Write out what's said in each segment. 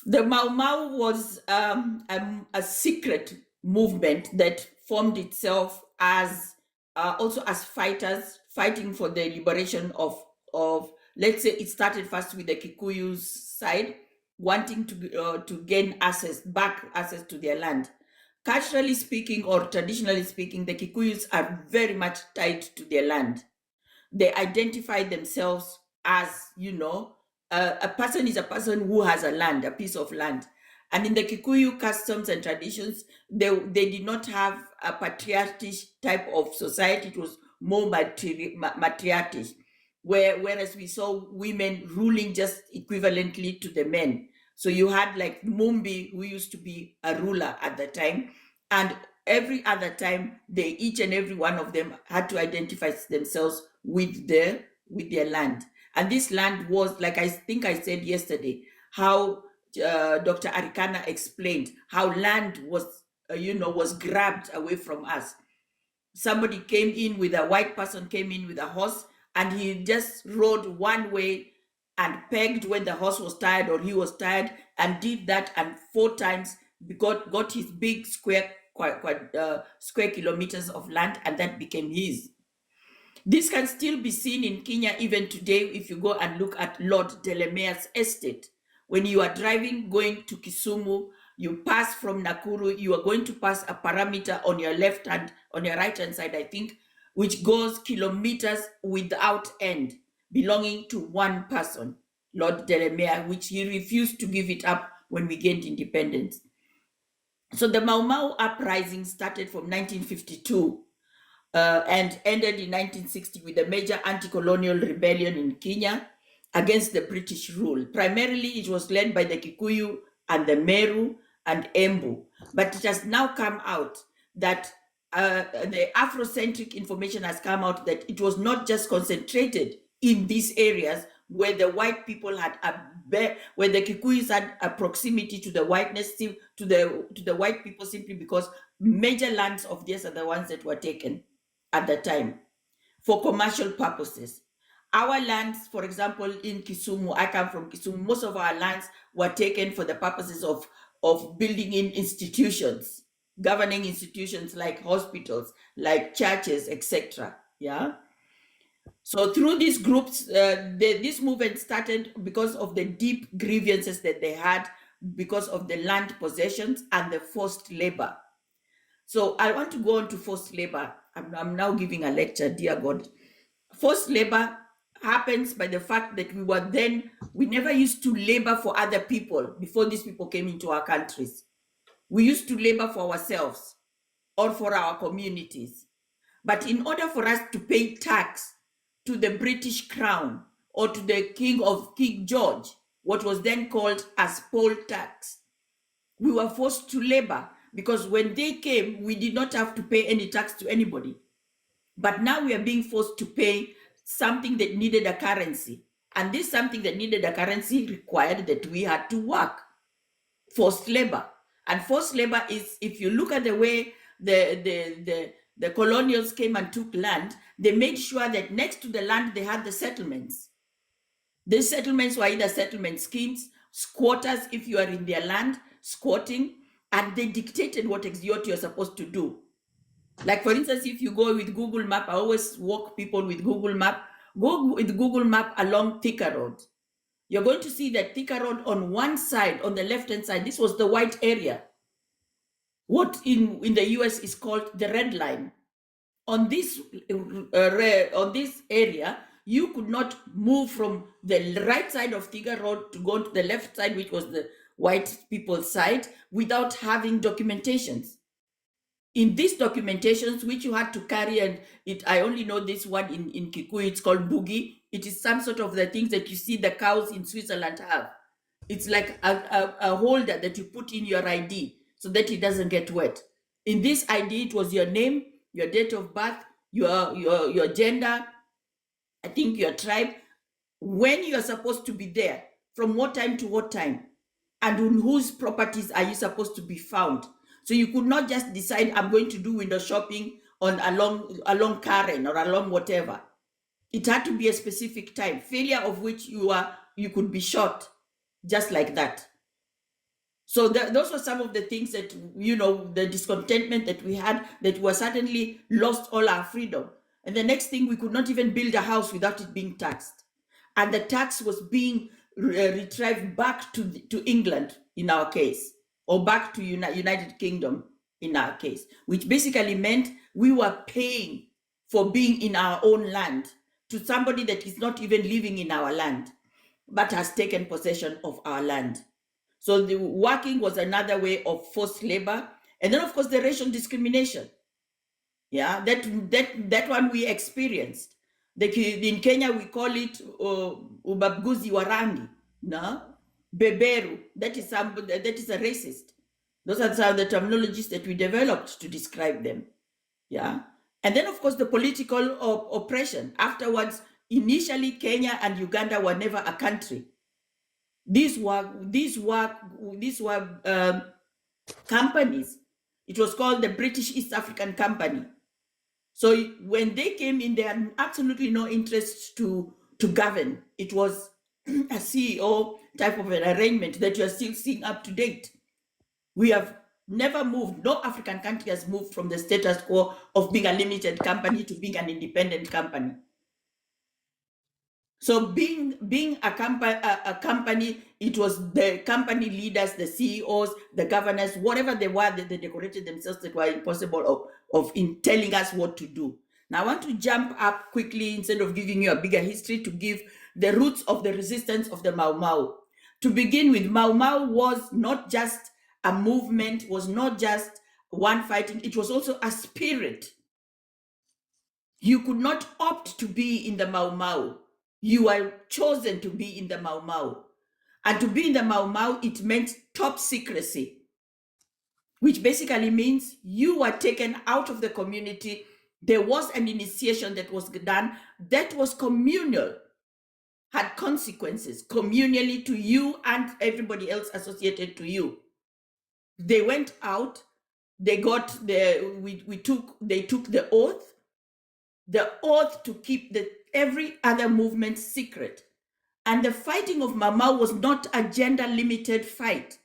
The Mau Mau was a secret movement that formed itself as also as fighters fighting for the liberation of, let's say it started first with the Kikuyus side wanting to gain access to their land. Culturally speaking or traditionally speaking, the Kikuyus are very much tied to their land. They identify themselves as, a person is a person who has a land, a piece of land. And in the Kikuyu customs and traditions, they did not have a patriarchal type of society. It was more matriarchal, whereas we saw women ruling just equivalently to the men. So you had like Mumbi, who used to be a ruler at the time, and every other time they each and every one of them had to identify themselves with their land. And this land was, like I think I said yesterday, how Dr. Arikana explained how land was grabbed away from us. Somebody came in with a white person came in with a horse, and he just rode one way and pegged when the horse was tired or he was tired, and did that, and 4 times got his big square square kilometers of land, and that became his. This can still be seen in Kenya even today if you go and look at Lord Delemere's estate. When you are driving going to Kisumu, you pass from Nakuru, you are going to pass a parameter on your right hand side, I think, which goes kilometers without end, belonging to one person, Lord Delemere, which he refused to give it up when we gained independence. So the Mau Mau uprising started from 1952 and ended in 1960 with a major anti-colonial rebellion in Kenya against the British rule. Primarily, it was led by the Kikuyu and the Meru and Embu. But it has now come out that the Afrocentric information has come out that it was not just concentrated in these areas where the white people had where the Kikuyus had a proximity to the whiteness, to the white people, simply because major lands of theirs are the ones that were taken at the time for commercial purposes. Our lands, for example, in Kisumu, I come from Kisumu, most of our lands were taken for the purposes of building in institutions, governing institutions like hospitals, like churches, etc. Yeah. So through these groups, this movement started because of the deep grievances that they had because of the land possessions and the forced labor. So I want to go on to forced labor. I'm now giving a lecture, dear God. Forced labor happens by the fact that we never used to labor for other people before these people came into our countries. We used to labor for ourselves or for our communities. But in order for us to pay tax to the British Crown or to the King George, what was then called as poll tax, we were forced to labor, because when they came, we did not have to pay any tax to anybody. But now we are being forced to pay something that needed a currency. And this something that needed a currency required that we had to work. Forced labor. And forced labor is, if you look at the way the colonials came and took land, they made sure that next to the land they had the settlements. These settlements were either settlement schemes, squatters if you are in their land, squatting, and they dictated what you're supposed to do. Like, for instance, if you go with Google Map, I always walk people with Google Map, go with Google Map along Thika Road. You're going to see that Thika Road on one side, on the left-hand side, this was the white area. What in the US is called the red line. On this area, you could not move from the right side of Thika Road to go to the left side, which was the white people's side, without having documentations. In these documentations, which you had to carry, and I only know this one in Kikuyu, it's called boogie. It is some sort of the things that you see the cows in Switzerland have. It's like a holder that you put in your ID so that it doesn't get wet. In this ID, it was your name, your date of birth, your gender, I think your tribe, when you're supposed to be there, from what time to what time, and on whose properties are you supposed to be found. So you could not just decide, I'm going to do window shopping along Karen or along whatever. It had to be a specific time, failure of which you could be shot just like that. So those were some of the things that, the discontentment that we had, that we suddenly lost all our freedom. And the next thing, we could not even build a house without it being taxed. And the tax was being retrieved back to England in our case, or back to United Kingdom in our case, which basically meant we were paying for being in our own land to somebody that is not even living in our land, but has taken possession of our land. So the working was another way of forced labor. And then, of course, the racial discrimination. Yeah, that one we experienced. In Kenya, we call it ubaguzi wa rangi, no? Beberu. That is a racist. Those are some of the terminologies that we developed to describe them. Yeah. And then, of course, the political oppression. Afterwards, initially, Kenya and Uganda were never a country. These were companies. It was called the British East African Company. So when they came in, they had absolutely no interest to govern. It was a CEO type of an arrangement that you are still seeing up to date. We have never moved. No African country has moved from the status quo of being a limited company to being an independent company. So being a company, it was the company leaders, the CEOs, the governors, whatever they were, that they decorated themselves, that were impossible of in telling us what to do. Now I want to jump up quickly, instead of giving you a bigger history, to give the roots of the resistance of the Mau Mau. To begin with, Mau Mau was not just a movement, was not just one fighting, it was also a spirit. You could not opt to be in the Mau Mau. You are chosen to be in the Mau Mau. And to be in the Mau Mau, it meant top secrecy, which basically means you were taken out of the community. There was an initiation that was done that was communal, had consequences communally to you and everybody else associated to you. They went out, they got they took the oath to keep every other movement secret. And the fighting of Mama was not a gender-limited fight.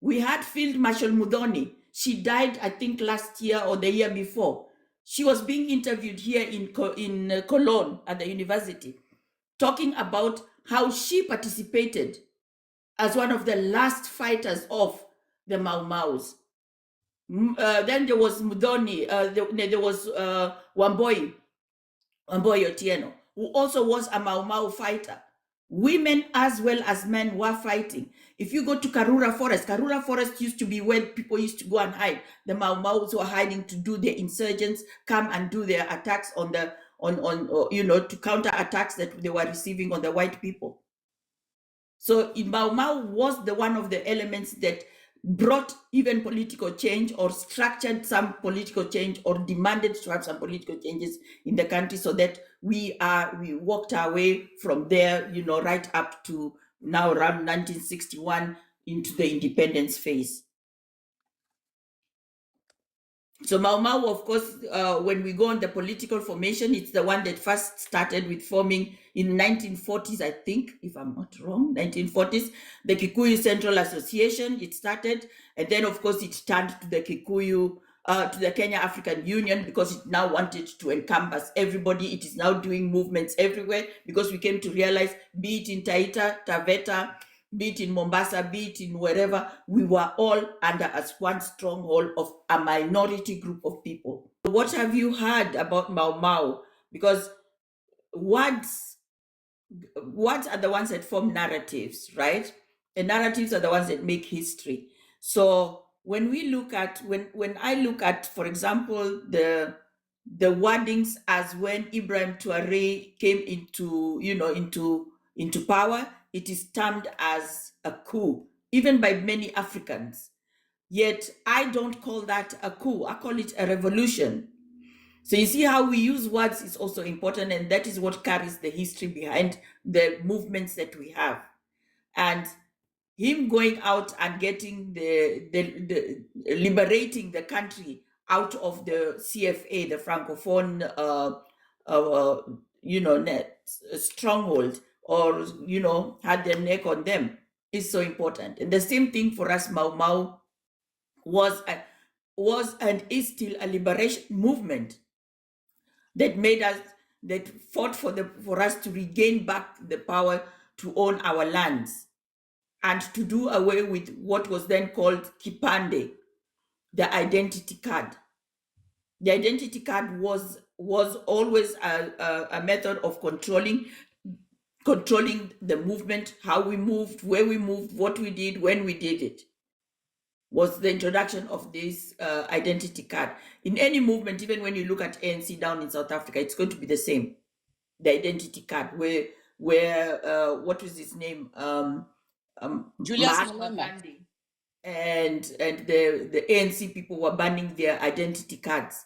We had Field Marshal Mudhoni. She died, I think, last year or the year before. She was being interviewed here in Cologne at the university, talking about how she participated as one of the last fighters of the Mau Maus. Then there was Mudhoni, there was Wamboi Otieno, who also was a Mau Mau fighter. Women as well as men were fighting. If you go to Karura Forest used to be where people used to go and hide. The Mau Maus were hiding to do their insurgents, come and do their attacks to counter attacks that they were receiving on the white people. So Mau Mau was one of the elements that brought even political change, or structured some political change, or demanded to have some political changes in the country, so that we walked our way from there, right up to now around 1961 into the independence phase. So Mau Mau, of course, when we go on the political formation, it's the one that first started with forming in 1940s, I think, if I'm not wrong, 1940s, the Kikuyu Central Association, it started. And then, of course, it turned to the to the Kenya African Union, because it now wanted to encompass everybody. It is now doing movements everywhere, because we came to realize, be it in Taita, Taveta, be it in Mombasa, be it in wherever, we were all under as one stronghold of a minority group of people. What have you heard about Mau Mau? Because words are the ones that form narratives, right? And narratives are the ones that make history. So when I look at, for example, the wordings as when Ibrahim Traoré came into power, it is termed as a coup, even by many Africans. Yet I don't call that a coup. I call it a revolution. So you see how we use words is also important, and that is what carries the history behind the movements that we have. And him going out and getting the liberating the country out of the CFA, the Francophone, stronghold, or had their neck on them. is so important. And the same thing for us, Mau Mau was was and is still a liberation movement that made us, that fought for us to regain back the power to own our lands and to do away with what was then called kipande, the identity card. The identity card was always a method of controlling the movement, how we moved, where we moved, what we did, when we did it. Was the introduction of this identity card. In any movement, even when you look at ANC down in South Africa, it's going to be the same. The identity card, where what was his name? Julius Mahatma Malema. Gandhi and the ANC people were banning their identity cards